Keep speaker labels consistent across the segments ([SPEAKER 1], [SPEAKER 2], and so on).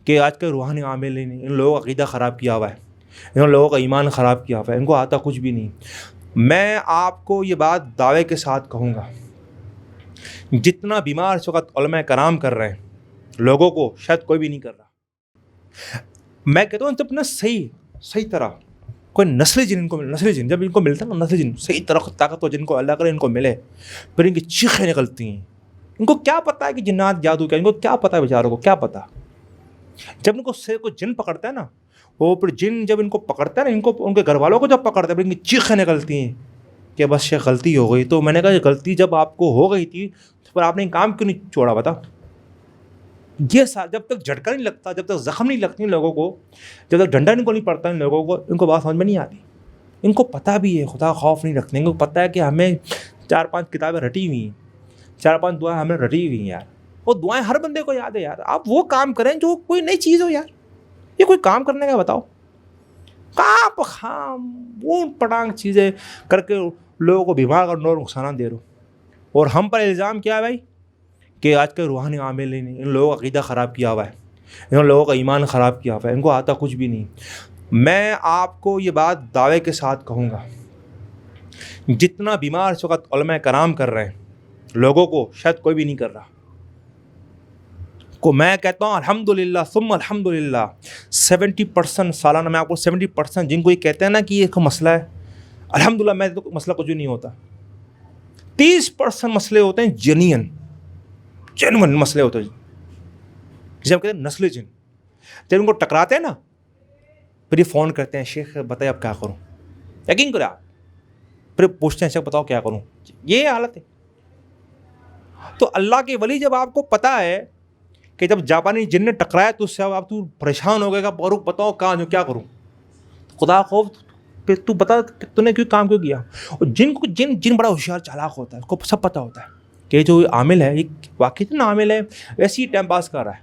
[SPEAKER 1] कि आज के रूहानी आमिल ने इन लोगों का अक़ीदा ख़राब किया हुआ है, इन लोगों का ईमान ख़राब किया हुआ है, इनको आता कुछ भी नहीं। मैं आपको ये बात दावे के साथ कहूँगा, जितना बीमार इस वक़्त उलमा कराम कर रहे हैं लोगों को, शायद कोई भी नहीं कर रहा। मैं कहता हूँ जब ना सही तरह कोई नस्ली जिन इनको नस्ली जिन जब इनको मिलता है ना, नस्ली जिन सही तरह ताकतवर जिनको अल्लाह करे इनको मिले, फिर इनकी चीखें निकलती हैं। इनको क्या पता है कि जिन्नात जादू क्या, इनको क्या पता है बेचारों को, क्या पता। जब इनको से कोई जिन पकड़ता है ना, वो फिर जिन जब इनको पकड़ता है ना, इनको उनके घर वालों को जब पकड़ता है फिर इनकी चीखें निकलती हैं कि बस ये गलती हो गई। तो मैंने कहा ये गलती जब आपको हो गई थी तो फिर आपने काम क्यों नहीं छोड़ा, बता। ये जब तक झटका नहीं लगता, जब तक ज़ख्म नहीं लगती इन लोगों को, जब तक डंडा इनको नहीं पड़ता इन लोगों को, इनको बात समझ में नहीं आती। इनको पता भी है खुदा खौफ नहीं रखते, इनको पता है कि हमें 4-5 किताबें रटी हुई हैं, 4-5 दुआएं हमें रटी हुई हैं यार। वो दुआएं हर बंदे को याद है यार। आप वो काम करें जो कोई नई चीज़ हो यार। ये कोई काम करने का बताओ, आप खाम ऊट पटांग चीज़ें करके लोगों को बीमार करने और नुकसान दे रहे हो। और हम पर इल्ज़ाम क्या है भाई कि आज के रूहानी आमिल ने इन लोगों का अक़ीदा ख़राब किया हुआ है, इन लोगों का ईमान ख़राब किया हुआ है, इनको आता कुछ भी नहीं। मैं आपको ये बात दावे के साथ कहूँगा, जितना बीमार इस वक़्त उलमा कराम कर रहे हैं लोगों को, शायद कोई भी नहीं कर रहा। को मैं कहता हूँ अल्हम्दुलिल्लाह सुम्मा अल्हम्दुलिल्लाह, 70% सालाना मैं आपको 70% जिनको ये कहते हैं ना कि ये एक मसला है, अल्हम्दुलिल्लाह मैं तो मसला कुछ भी नहीं होता। 30% मसले होते हैं जेन्युइन मसले होते हैं, जिसे हम कहते हैं नस्ली जिन। जब उनको टकराते हैं ना फिर ये फ़ोन करते हैं, शेख बताइए अब क्या करूँ। यकीन करें आप, फिर पूछते हैं शेख बताओ क्या करूँ। ये हालत है। तो अल्लाह के वली, जब आपको पता है कि जब जापानी जिन ने टकराया तो उससे आप तू परेशान हो गएगा, और बताओ कहाँ जो क्या करूँ, खुदा खौफ फिर तू बता तूने काम क्यों किया। और जिन बड़ा होशियार चालाक होता है, उसको सब पता होता है कि जो आमिल है ये वाकई ना आमिल है, वैसे ही टाइम पास कर रहा है।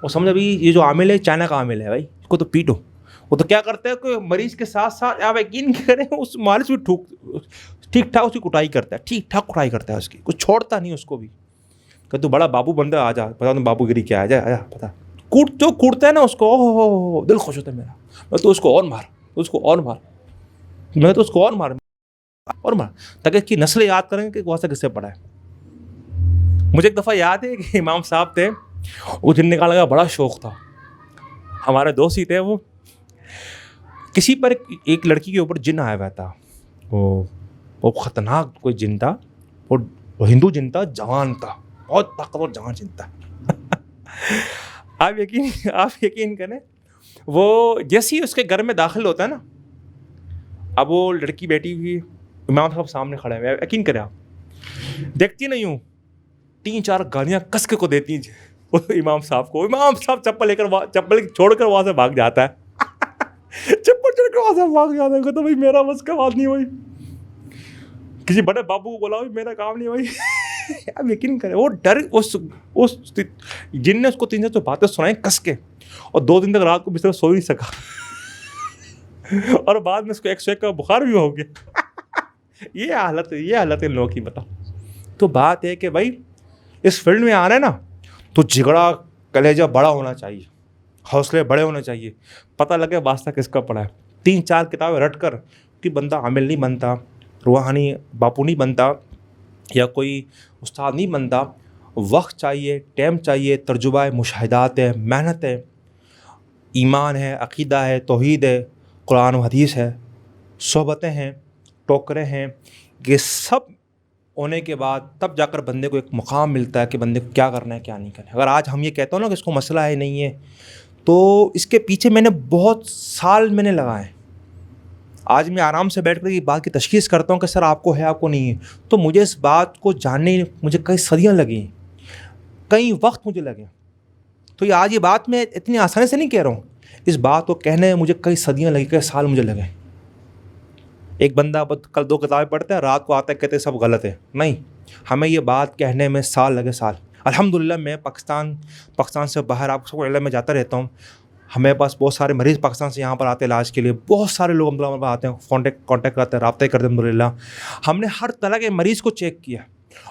[SPEAKER 1] और समझ अभी ये जो आमिल है चाइना का आमिल है भाई, इसको तो पीटो। वो तो क्या करते हैं कि मरीज के साथ साथ आप यकीन करें उस मालिश भी ठीक ठाक उसकी कुटाई करता है, ठीक ठाक कुटाई करता है उसकी, कुछ छोड़ता नहीं उसको भी। कि तू बड़ा बाबू बंदा, आ जा पता, बाबूगिरी क्या है, आजा पता। कूटता है ना उसको, ओहो दिल खुश होता है मेरा। मैं तो उसको और मार, मैं तो उसको और मार ताकि इसकी नस्ल याद करेंगे कि वहाँ से किससे पढ़ा है। मुझे एक दफ़ा याद है कि इमाम साहब थे, वो जिन निकालने का बड़ा शौक़ था। हमारे दोस्त ही थे, वो किसी पर एक लड़की के ऊपर जिन आया हुआ था। वो ख़तरनाक कोई जिन था, वो हिंदू जिन था, जवान था, बहुत ताकतवर जवान जिन था। आप यकीन करें, वो जैसे ही उसके घर में दाखिल होता है ना, अब वो लड़की बैठी हुई, इमाम साहब सामने खड़े हैं, यकीन करें आप, देखती नहीं हूँ 3-4 गालियाँ कस के को देती वो इमाम साहब को। इमाम साहब चप्पल छोड़कर वहाँ से भाग जाता है। चप्पल छोड़कर वहाँ से भाग जाता है। तो भाई मेरा बस का बात नहीं हुई, किसी बड़े बाबू को बोला मेरा काम नहीं हुई। आप यकीन करें, वो डर उस जिनने उसको 300 बातें सुनाई कस के, और 2 दिन तक रात को बिस्तर सो ही नहीं सका। और बाद में उसको 101 का बुखार भी हो गया। ये हालत है लोगों की, बताओ। तो बात है कि भाई इस फील्ड में आना है ना, तो जिगड़ा कलेजा बड़ा होना चाहिए, हौसले बड़े होने चाहिए, पता लगे वास्ता किसका पड़ा है। 3-4 किताबें रट कर कि बंदा आमिल नहीं बनता, रूहानी बापू नहीं बनता, या कोई उस्ताद नहीं बनता। वक्त चाहिए, टाइम चाहिए, तर्जुबा है, मुशाहिदात है, मेहनत है, ईमान है, अक़ीदा है, तौहीद है, कुरान व हदीस है, सोहबतें हैं, टोकरे हैं। ये सब होने के बाद तब जाकर बंदे को एक मुकाम मिलता है कि बंदे को क्या करना है क्या नहीं करना है। अगर आज हम ये कहते हो ना कि इसको मसला है नहीं है, तो इसके पीछे मैंने बहुत साल लगाए। आज मैं आराम से बैठ कर ये बात की तशख़ीस करता हूँ कि सर आपको है आपको नहीं है, तो मुझे इस बात को जानने मुझे कई सदियाँ लगी, कई वक्त मुझे लगे। तो ये आज ये बात मैं इतनी आसानी से नहीं कह रहा हूँ, इस बात को कहने में मुझे कई सदियाँ लगी, कई साल मुझे लगे। एक बंदा कल 2 किताबें पढ़ता है, रात को आता है कहते सब गलत है। नहीं, हमें ये बात कहने में साल लगे, साल। अल्हम्दुलिल्लाह मैं पाकिस्तान से बाहर, आप सबको इल्म में जाता रहता हूँ। हमारे पास बहुत सारे मरीज़ पाकिस्तान से यहाँ पर आते हैं इलाज के लिए, बहुत सारे लोग हमारे पास आते हैं, कॉन्टेक्ट करते हैं, राब्ते करते हैं। अल्हम्दुलिल्लाह हमने हर तरह के मरीज़ को चेक किया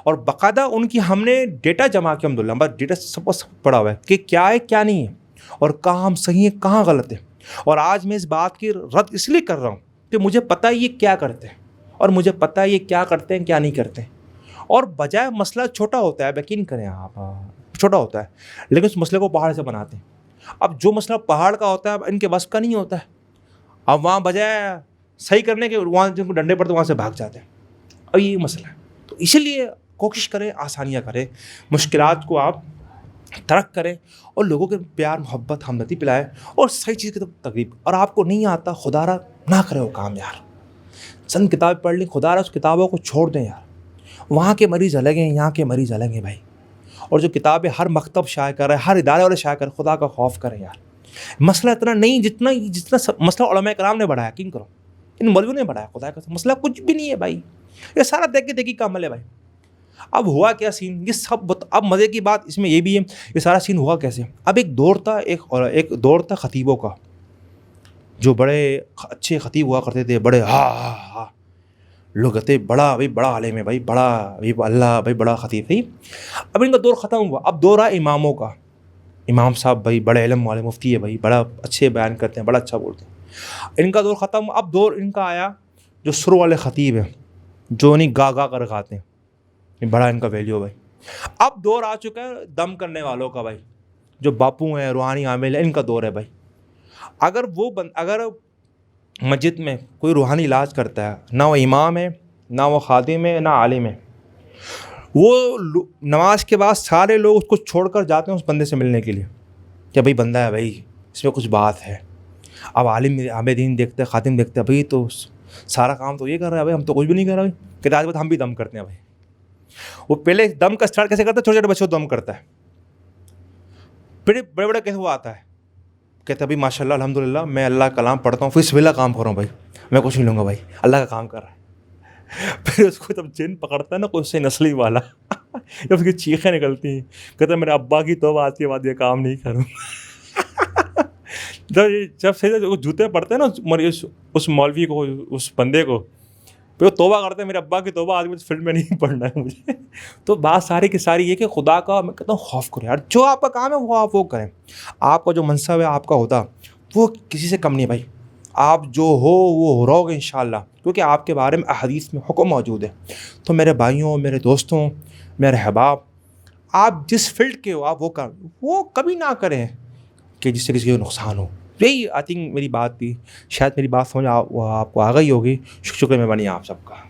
[SPEAKER 1] और बाकायदा उनकी हमने डेटा जमा किया। अल्हम्दुलिल्लाह हमारा डेटा सब पड़ा हुआ है कि क्या है क्या नहीं है। और काम सही है कहाँ गलत है। और आज मैं इस बात की रद्द इसलिए कर रहा हूँ कि मुझे पता है ये क्या करते हैं और मुझे पता है ये क्या करते हैं क्या नहीं करते हैं। और बजाय मसला छोटा होता है, यकीन करें आप, छोटा होता है, लेकिन उस मसले को पहाड़ से बनाते हैं। अब जो मसला पहाड़ का होता है अब इनके बस का नहीं होता है। अब वहाँ बजाय सही करने के वहाँ जिनको डंडे पड़ते वहाँ से भाग जाते हैं। अब ये मसला है। तो इसीलिए कोशिश करें, आसानियाँ करें, मुश्किलात को आप तर्क करें और लोगों के प्यार मोहब्बत हमदर्दी पिलाएं और सही चीज़ की तो तकरीब। और आपको नहीं आता, खुदारा ना करें वो काम यार। चंद किताब पढ़ ली, खुदारा उस किताबों को छोड़ दें यार। वहाँ के मरीज़ अलग हैं, यहाँ के मरीज़ अलग हैं भाई। और जो किताबें हर मकतब शाये कर रहे हैं, हर इदारे वाले शाये कर, खुदा का खौफ करें यार। मसला इतना नहीं जितना मसला उलमाए कराम ने बढ़ाया, यकीन करो इन मौलवियों ने बढ़ाया। खुदा का मसला कुछ भी नहीं है भाई, ये सारा देखी देखी का अमल है भाई। अब हुआ क्या सीन, ये सब अब मज़े की बात इसमें ये भी है, ये सारा सीन हुआ कैसे। अब एक दौर था खतीबों का, जो बड़े अच्छे खतीब हुआ करते थे, बड़े हा लोग कहते बड़ा भाई, बड़ा आलिम है भाई, बड़ा भाई अल्लाह भाई, बड़ा खतीब थी। अब इनका दौर ख़त्म हुआ, अब दौर आया इमामों का। इमाम साहब भाई बड़े इल्म वाले मुफ्ती है भाई, बड़ा अच्छे बयान करते हैं, बड़ा अच्छा बोलते हैं। इनका दौर ख़त्म। अब दौर इनका आया जो सुर वाले ख़तीब हैं, जो नहीं गा गा कर गाते हैं, बड़ा इनका वैल्यू भाई। अब दौर आ चुका है दम करने वालों का भाई, जो बापू हैं, रूहानी आमिल है, इनका दौर है भाई। अगर मस्जिद में कोई रूहानी इलाज करता है, ना वो इमाम है, ना वो खादिम है, ना आलिम है, वो नमाज के बाद सारे लोग उसको छोड़कर जाते हैं उस बंदे से मिलने के लिए, क्या भाई बंदा है भाई, इसमें कुछ बात है। अब आलिम आबिदीन देखते हैं, खातिम देखते हैं, भाई तो सारा काम तो ये कर रहा है भाई, हम तो कुछ भी नहीं कर रहे भाई। कहते आज बाद हम भी दम करते हैं भाई। वो पहले दम का स्टार्ट कैसे करता है, छोटे छोटे बच्चों को दम करता है, फिर बड़े बड़े कैसे वो आता है, कहते भाई माशाल्लाह अल्हम्दुलिल्लाह, मैं अल्लाह का कलाम पढ़ता हूँ, फिर सवेला काम कर रहा हूँ भाई, मैं कुछ नहीं लूँगा भाई, अल्लाह का काम कर रहा है। फिर उसको जब जिन पकड़ता है ना कोई उससे नस्ली वाला जब उसकी चीखें निकलती हैं, कहता मेरे अब्बा की तौबा आज के बाद ये काम नहीं करूँ। जब सही जूते पड़ते हैं ना उस मौलवी को, उस बंदे को, फिर वो तौबा करते हैं, मेरे अब्बा की तौबा आज मुझे फील्ड में नहीं पढ़ना है मुझे। तो बात सारी की सारी ये कि खुदा का मैं कहता हूँ खौफ करो यार, जो आपका काम है वो आप वो करें। आपका जो मनसब है, आपका होता, वो किसी से कम नहीं भाई। आप जो हो वो रहोगे इंशाअल्लाह, क्योंकि आपके बारे में अहदीस में हुक्म मौजूद है। तो मेरे भाइयों, मेरे दोस्तों, मेरे अहबाब, आप जिस फील्ड के हो आप वो कभी ना करें कि जिससे किसी को नुकसान हो। यही आई थिंक मेरी बात थी, शायद मेरी बात समझ आपको आ गई होगी। शुक्र मेहरबानी आप सबका।